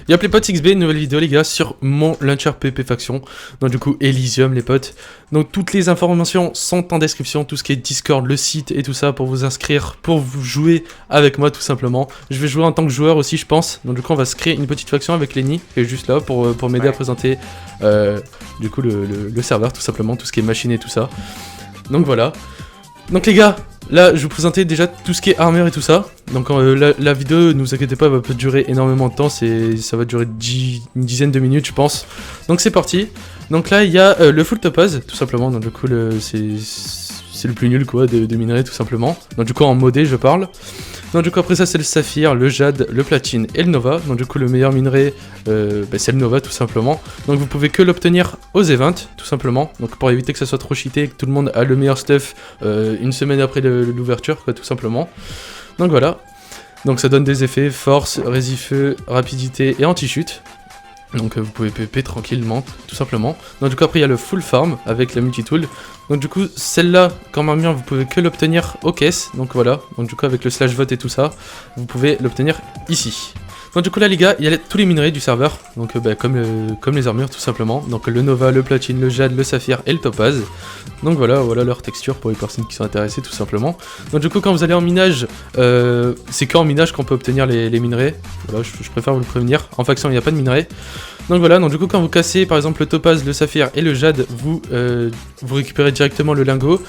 Y'a les potes XB, nouvelle vidéo les gars sur mon launcher PvP faction. Donc du coup Elysium les potes. Donc toutes les informations sont en description, tout ce qui est Discord, le site et tout ça pour vous inscrire, pour vous jouer avec moi tout simplement. Je vais jouer en tant que joueur aussi je pense. Donc du coup on va se créer une petite faction avec Lenny qui est juste là pour m'aider à présenter du coup le serveur tout simplement, tout ce qui est machine et tout ça. Donc voilà. Donc les gars, là je vais vous présenter déjà tout ce qui est armure et tout ça. Donc la vidéo, ne vous inquiétez pas, va pas durer énormément de temps, ça va durer une dizaine de minutes je pense. Donc c'est parti. Donc là il y a le full topaz tout simplement, donc du coup c'est le plus nul quoi de minerais tout simplement. Donc du coup en modé je parle. Donc du coup après ça c'est le saphir, le jade, le platine et le nova. Donc du coup le meilleur minerai c'est le nova tout simplement. Donc vous pouvez que l'obtenir aux events tout simplement. Donc pour éviter que ça soit trop cheaté et que tout le monde a le meilleur stuff une semaine après l'ouverture quoi tout simplement. Donc voilà. Donc ça donne des effets force, résifeu, rapidité et anti-chute. Donc vous pouvez PvP tranquillement, tout simplement. Donc du coup après il y a le full farm avec la multitool. Donc du coup celle-là, quand même bien, vous pouvez que l'obtenir aux caisses. Donc voilà, donc du coup avec le slash vote et tout ça, vous pouvez l'obtenir ici. Donc du coup là les gars, il y a tous les minerais du serveur, donc comme les armures tout simplement. Donc le nova, le platine, le jade, le saphir et le topaz. Donc voilà leur texture pour les personnes qui sont intéressées tout simplement. Donc du coup quand vous allez en minage, c'est qu'en minage qu'on peut obtenir les minerais. Voilà, je préfère vous le prévenir, en faction il n'y a pas de minerais. Donc voilà, donc du coup quand vous cassez par exemple le topaz, le saphir et le jade, vous récupérez directement le lingot.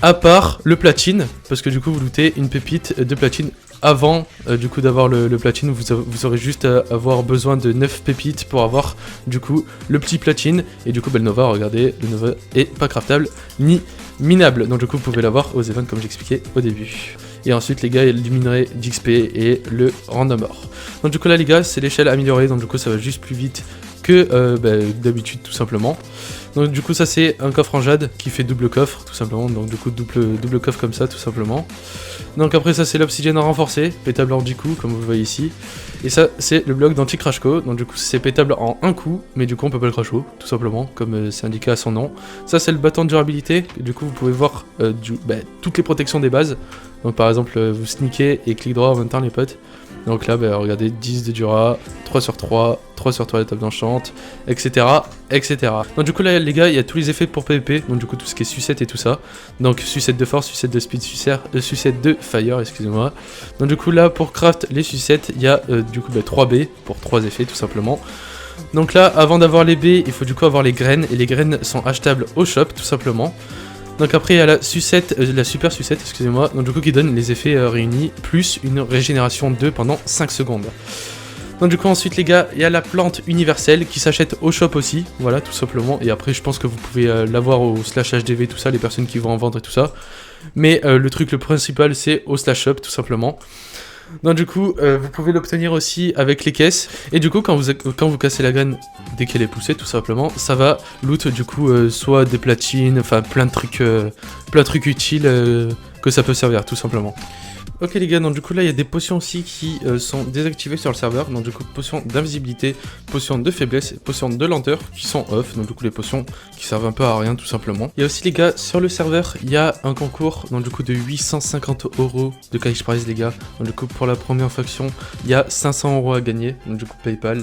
À part le platine, parce que du coup vous lootez une pépite de platine avant du coup d'avoir le platine, vous aurez juste à avoir besoin de 9 pépites pour avoir du coup le petit platine. Et du coup le nova, regardez, le nova est pas craftable ni minable, donc du coup vous pouvez l'avoir aux events comme j'expliquais au début. Et ensuite les gars, il y a du minerai d'XP et le random ore. Donc du coup là les gars, c'est l'échelle améliorée, donc du coup ça va juste plus vite que d'habitude tout simplement. Donc du coup ça c'est un coffre en jade qui fait double coffre tout simplement, donc du coup double coffre comme ça tout simplement. Donc après ça c'est l'obsidienne renforcée, pétable en 10 coups comme vous voyez ici. Et ça c'est le bloc d'anti-crashco, donc du coup c'est pétable en un coup, mais du coup on peut pas le crasho tout simplement, comme c'est indiqué à son nom. Ça c'est le bâton de durabilité, et du coup vous pouvez voir toutes les protections des bases. Donc par exemple vous sneakez et clic droit en même temps les potes. Donc là, regardez, 10 de Dura, 3 sur 3, 3 sur 3 la table d'enchant, etc., etc. Donc du coup là, les gars, il y a tous les effets pour PvP, donc du coup tout ce qui est sucette et tout ça. Donc sucette de force, sucette de speed, sucette de fire, excusez-moi. Donc du coup là, pour craft les sucettes, il y a du coup 3B pour 3 effets tout simplement. Donc là, avant d'avoir les B, il faut du coup avoir les graines, et les graines sont achetables au shop tout simplement. Donc après il y a la sucette, la super sucette, excusez-moi, donc du coup qui donne les effets réunis, plus une régénération 2 pendant 5 secondes. Donc du coup ensuite les gars, il y a la plante universelle qui s'achète au shop aussi, voilà tout simplement. Et après je pense que vous pouvez l'avoir au slash HDV, tout ça, les personnes qui vont en vendre et tout ça. Mais le principal c'est au slash shop tout simplement. Donc du coup, vous pouvez l'obtenir aussi avec les caisses. Et du coup, quand vous cassez la graine, dès qu'elle est poussée, tout simplement, ça va loot du coup soit des platines, enfin plein de trucs utiles que ça peut servir, tout simplement. Ok les gars, donc du coup là il y a des potions aussi qui sont désactivées sur le serveur. Donc du coup potions d'invisibilité, potions de faiblesse, potions de lenteur qui sont off. Donc du coup les potions qui servent un peu à rien tout simplement. Il y a aussi les gars sur le serveur, il y a un concours donc du coup de 850 € de cash prize les gars. Donc du coup pour la première faction il y a 500 € à gagner, donc du coup PayPal.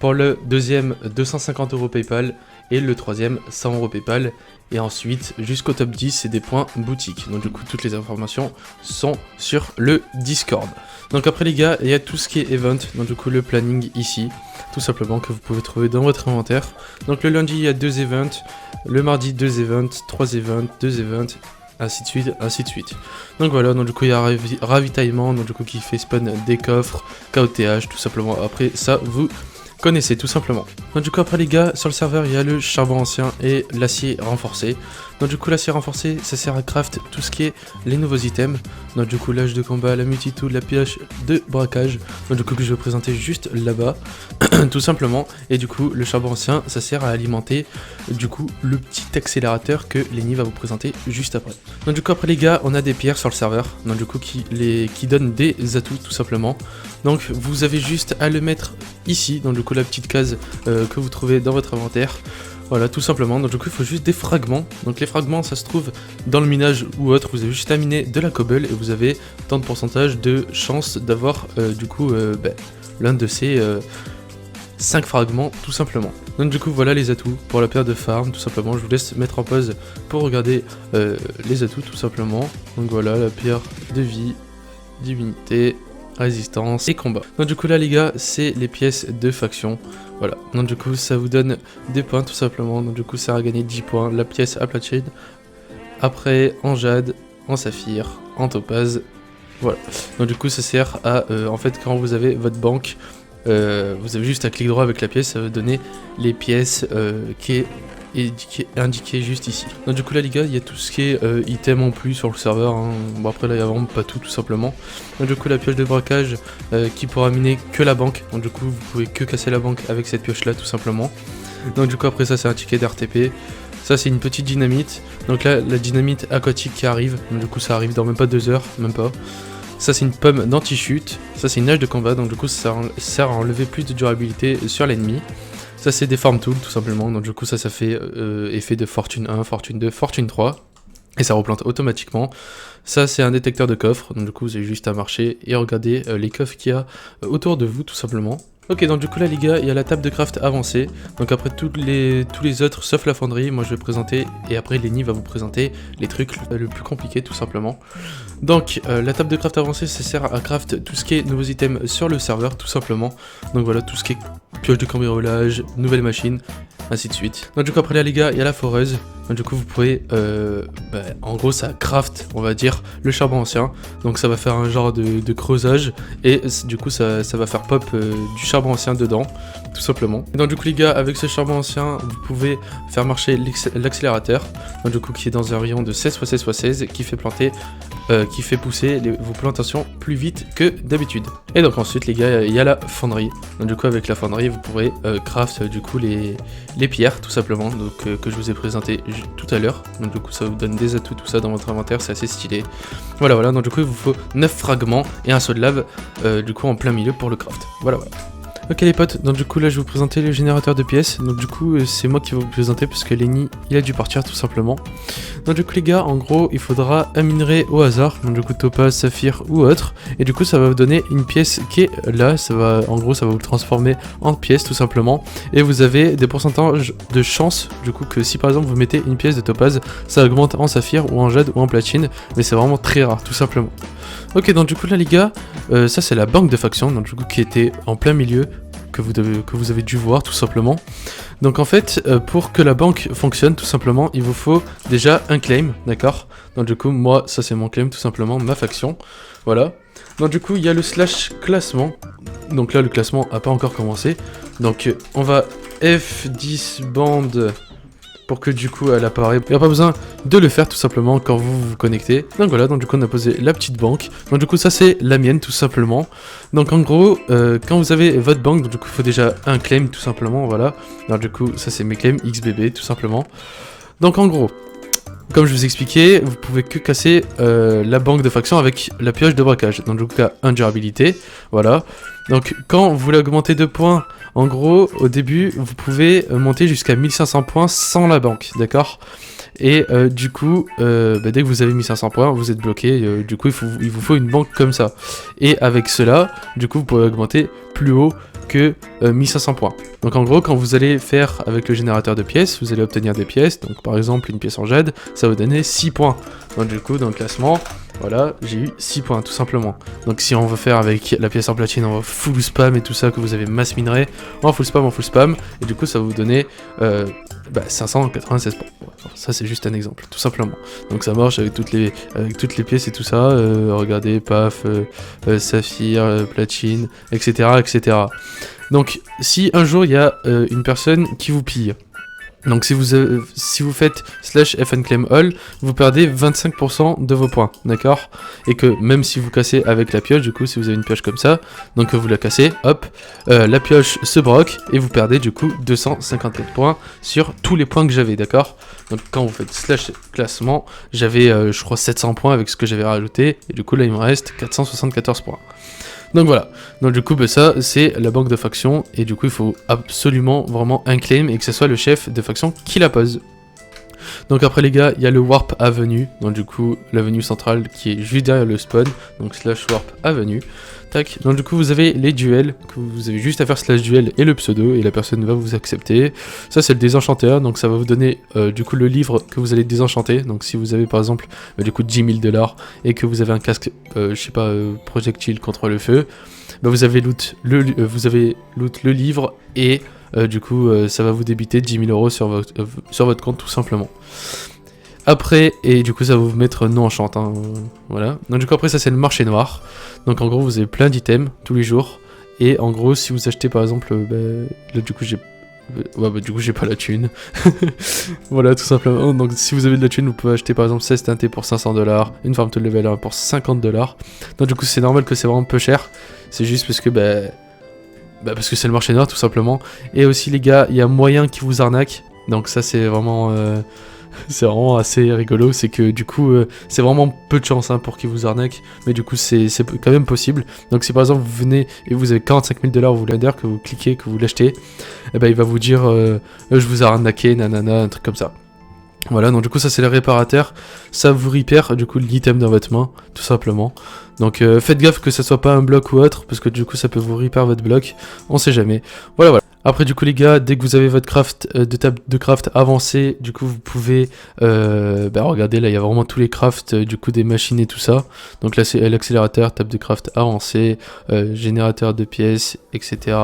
Pour le deuxième 250 € PayPal. Et le troisième 100 € PayPal. Et ensuite jusqu'au top 10 c'est des points boutique. Donc du coup toutes les informations sont sur le Discord. Donc après les gars il y a tout ce qui est event. Donc du coup le planning ici tout simplement que vous pouvez trouver dans votre inventaire. Donc le lundi il y a 2 events. Le mardi 2 events, 3 events, 2 events, ainsi de suite, ainsi de suite. Donc voilà, donc du coup il y a ravitaillement, donc du coup qui fait spawn des coffres, KOTH tout simplement. Après ça vous connaissez tout simplement. Donc du coup après les gars, sur le serveur il y a le charbon ancien et l'acier renforcé. Donc du coup l'acier renforcé ça sert à craft tout ce qui est les nouveaux items. Donc du coup l'âge de combat, la multitool, la pioche de braquage. Donc du coup que je vais présenter juste là-bas, tout simplement. Et du coup le charbon ancien ça sert à alimenter du coup le petit accélérateur que Lenny va vous présenter juste après. Donc du coup après les gars on a des pierres sur le serveur. Donc du coup qui donnent des atouts tout simplement. Donc vous avez juste à le mettre ici, donc du coup la petite case que vous trouvez dans votre inventaire. Voilà, tout simplement. Donc du coup il faut juste des fragments. Donc les fragments ça se trouve dans le minage ou autre. Vous avez juste à miner de la cobble et vous avez tant de pourcentage de chance d'avoir du coup l'un de ces 5 fragments tout simplement. Donc du coup voilà les atouts pour la période de farm tout simplement. Je vous laisse mettre en pause pour regarder les atouts tout simplement. Donc voilà la pierre de vie, divinité, résistance et combat. Donc du coup là les gars c'est les pièces de faction. Voilà, donc du coup ça vous donne des points tout simplement. Donc du coup ça a gagné 10 points la pièce à platine. Après en jade, en saphir, en topaz. Voilà, donc du coup ça sert à en fait quand vous avez votre banque, vous avez juste un clic droit avec la pièce, ça va donner les pièces qui est indiqué juste ici. Donc du coup là les gars, il y a tout ce qui est item en plus sur le serveur, hein. Bon après là il y a vraiment pas tout simplement. Donc du coup la pioche de braquage qui pourra miner que la banque, donc du coup vous pouvez que casser la banque avec cette pioche là tout simplement. Donc du coup après ça c'est un ticket d'RTP. Ça c'est une petite dynamite, donc là la dynamite aquatique qui arrive, donc du coup ça arrive dans même pas 2 heures, même pas. Ça c'est une pomme d'anti-chute, ça c'est une hache de combat, donc du coup ça sert à enlever plus de durabilité sur l'ennemi. Ça c'est des farm tools tout simplement, donc du coup ça fait effet de fortune 1, fortune 2, fortune 3. Et ça replante automatiquement. Ça c'est un détecteur de coffres, donc du coup vous avez juste à marcher et regarder les coffres qu'il y a autour de vous tout simplement. Ok, donc du coup là les gars, il y a la table de craft avancée. Donc après tous les autres sauf la fonderie, moi je vais présenter et après Lenny va vous présenter les trucs le plus compliqués tout simplement. Donc la table de craft avancée ça sert à craft tout ce qui est nouveaux items sur le serveur tout simplement. Donc voilà tout ce qui est pioche de cambriolage, nouvelles machines, ainsi de suite. Donc du coup après là les gars, il y a la foreuse. Donc du coup vous pouvez, en gros ça craft on va dire le charbon ancien. Donc ça va faire un genre de creusage et du coup ça va faire pop du charbon ancien dedans tout simplement. Et donc du coup les gars avec ce charbon ancien vous pouvez faire marcher l'accélérateur. Donc du coup qui est dans un rayon de 16 x 16 x 16 qui fait planter qui fait pousser vos plantations plus vite que d'habitude. Et donc ensuite les gars il y a la fonderie. Donc du coup avec la fonderie vous pourrez craft du coup les pierres tout simplement donc, que je vous ai présenté tout à l'heure. Donc du coup ça vous donne des atouts tout ça dans votre inventaire, c'est assez stylé. Voilà donc du coup il vous faut 9 fragments et un seau de lave du coup en plein milieu pour le craft. Voilà. Ok les potes, donc du coup là je vais vous présenter le générateur de pièces. Donc du coup c'est moi qui vais vous présenter parce que Lenny il a dû partir tout simplement. Donc du coup les gars en gros il faudra un minerai au hasard, donc du coup topaz, saphir ou autre. Et du coup ça va vous donner une pièce qui est là, en gros ça va vous transformer en pièce tout simplement. Et vous avez des pourcentages de chance du coup que si par exemple vous mettez une pièce de topaz, ça augmente en saphir ou en jade ou en platine. Mais c'est vraiment très rare tout simplement. Ok donc du coup là les gars, ça c'est la banque de faction, donc du coup qui était en plein milieu, que vous avez dû voir tout simplement. Donc en fait pour que la banque fonctionne tout simplement il vous faut déjà un claim, d'accord. Donc du coup moi ça c'est mon claim tout simplement, ma faction, voilà. Donc du coup il y a le slash classement, donc là le classement a pas encore commencé. Donc on va F10 bande pour que du coup elle apparaît. Il n'y a pas besoin de le faire tout simplement quand vous vous connectez. Donc voilà, donc du coup on a posé la petite banque. Donc du coup ça c'est la mienne tout simplement. Donc en gros quand vous avez votre banque, donc du coup il faut déjà un claim tout simplement, voilà. Donc du coup ça c'est mes claims XBB tout simplement. Donc en gros, comme je vous expliquais, vous pouvez que casser la banque de faction avec la pioche de braquage. Donc du coup, t'as 1 durabilité, voilà. Donc quand vous voulez augmenter 2 points, en gros, au début, vous pouvez monter jusqu'à 1500 points sans la banque, d'accord. Et du coup, dès que vous avez 1500 points, vous êtes bloqué. Du coup, il vous faut une banque comme ça. Et avec cela, du coup, vous pouvez augmenter plus haut que 1500 points. Donc en gros, quand vous allez faire avec le générateur de pièces, vous allez obtenir des pièces. Donc par exemple, une pièce en jade, ça va vous donner 6 points. Donc du coup, dans le classement, voilà, j'ai eu 6 points tout simplement. Donc si on veut faire avec la pièce en platine, on va full spam et tout ça, que vous avez masse minerai, en full spam, et du coup ça va vous donner 596 points. Alors, ça c'est juste un exemple, tout simplement. Donc ça marche avec toutes les pièces et tout ça, regardez, paf, saphir, platine, etc. Donc si un jour il y a une personne qui vous pille, donc si vous faitt /fnclaimall, vous perdez 25% de vos points, d'accord. Et que même si vous cassez avec la pioche, du coup si vous avez une pioche comme ça, donc vous la cassez, hop, la pioche se broque et vous perdez du coup 254 points sur tous les points que j'avais, d'accord. Donc quand vous faites /classement, j'avais je crois 700 points avec ce que j'avais rajouté, et du coup là il me reste 474 points. Donc voilà, donc du coup ça c'est la banque de faction, et du coup il faut absolument vraiment un claim et que ce soit le chef de faction qui la pose. Donc après les gars, il y a le Warp Avenue, donc du coup l'avenue centrale qui est juste derrière le spawn, donc slash Warp Avenue. Tac, donc du coup vous avez les duels, que vous avez juste à faire slash duel et le pseudo, et la personne va vous accepter. Ça c'est le désenchanteur, donc ça va vous donner du coup le livre que vous allez désenchanter. Donc si vous avez par exemple du coup 10 000 $ et que vous avez un casque, je sais pas, projectile contre le feu, bah, vous avez loot le livre et du coup ça va vous débiter 10 000 € sur votre compte tout simplement. Après, et du coup ça va vous mettre non enchant, hein, voilà. Donc du coup après ça c'est le marché noir. Donc en gros vous avez plein d'items tous les jours. Et en gros si vous achetez par exemple, là du coup j'ai pas la thune. Voilà tout simplement. Donc si vous avez de la thune vous pouvez acheter par exemple 16 teintés pour 500 $, une farm to level 1 pour 50 $. Donc du coup c'est normal que c'est vraiment peu cher. C'est juste parce que parce que c'est le marché noir tout simplement. Et aussi les gars, il y a moyen qui vous arnaque. Donc ça c'est vraiment c'est vraiment assez rigolo, c'est que du coup c'est vraiment peu de chance hein, pour qu'ils vous arnaquent, mais du coup c'est quand même possible. Donc si par exemple vous venez et vous avez 45 000 $, vous l'adhérez, que vous cliquez, que vous l'achetez, et ben il va vous dire je vous ai arnaqué, nanana, un truc comme ça. Voilà, donc du coup ça c'est le réparateur, ça vous repair du coup l'item dans votre main, tout simplement. Donc faites gaffe que ça soit pas un bloc ou autre, parce que du coup ça peut vous repair votre bloc, on sait jamais. Voilà. Après du coup les gars, dès que vous avez votre craft de table de craft avancée, du coup vous pouvez, regardez là il y a vraiment tous les crafts, du coup des machines et tout ça. Donc là c'est l'accélérateur, table de craft avancée, générateur de pièces, etc.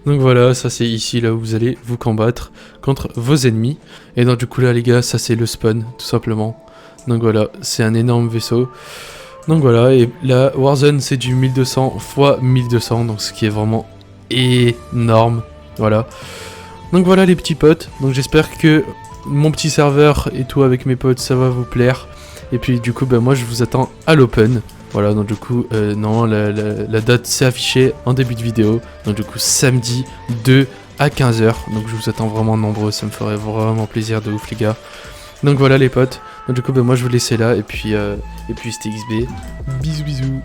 Donc voilà, ça c'est ici là où vous allez vous combattre contre vos ennemis. Et donc du coup là les gars, ça c'est le spawn tout simplement. Donc voilà, c'est un énorme vaisseau. Donc voilà, et la Warzone c'est du 1200 x 1200, donc ce qui est vraiment énorme. Voilà. Donc voilà les petits potes, donc j'espère que mon petit serveur et tout avec mes potes ça va vous plaire. Et puis du coup moi je vous attends à l'open. Voilà, donc du coup, non, la date s'est affichée en début de vidéo. Donc du coup, samedi 2 à 15 h. Donc je vous attends vraiment nombreux, ça me ferait vraiment plaisir de ouf les gars. Donc voilà les potes. Donc du coup, moi je vous laisse là. Et puis c'était XB. Bisous bisous.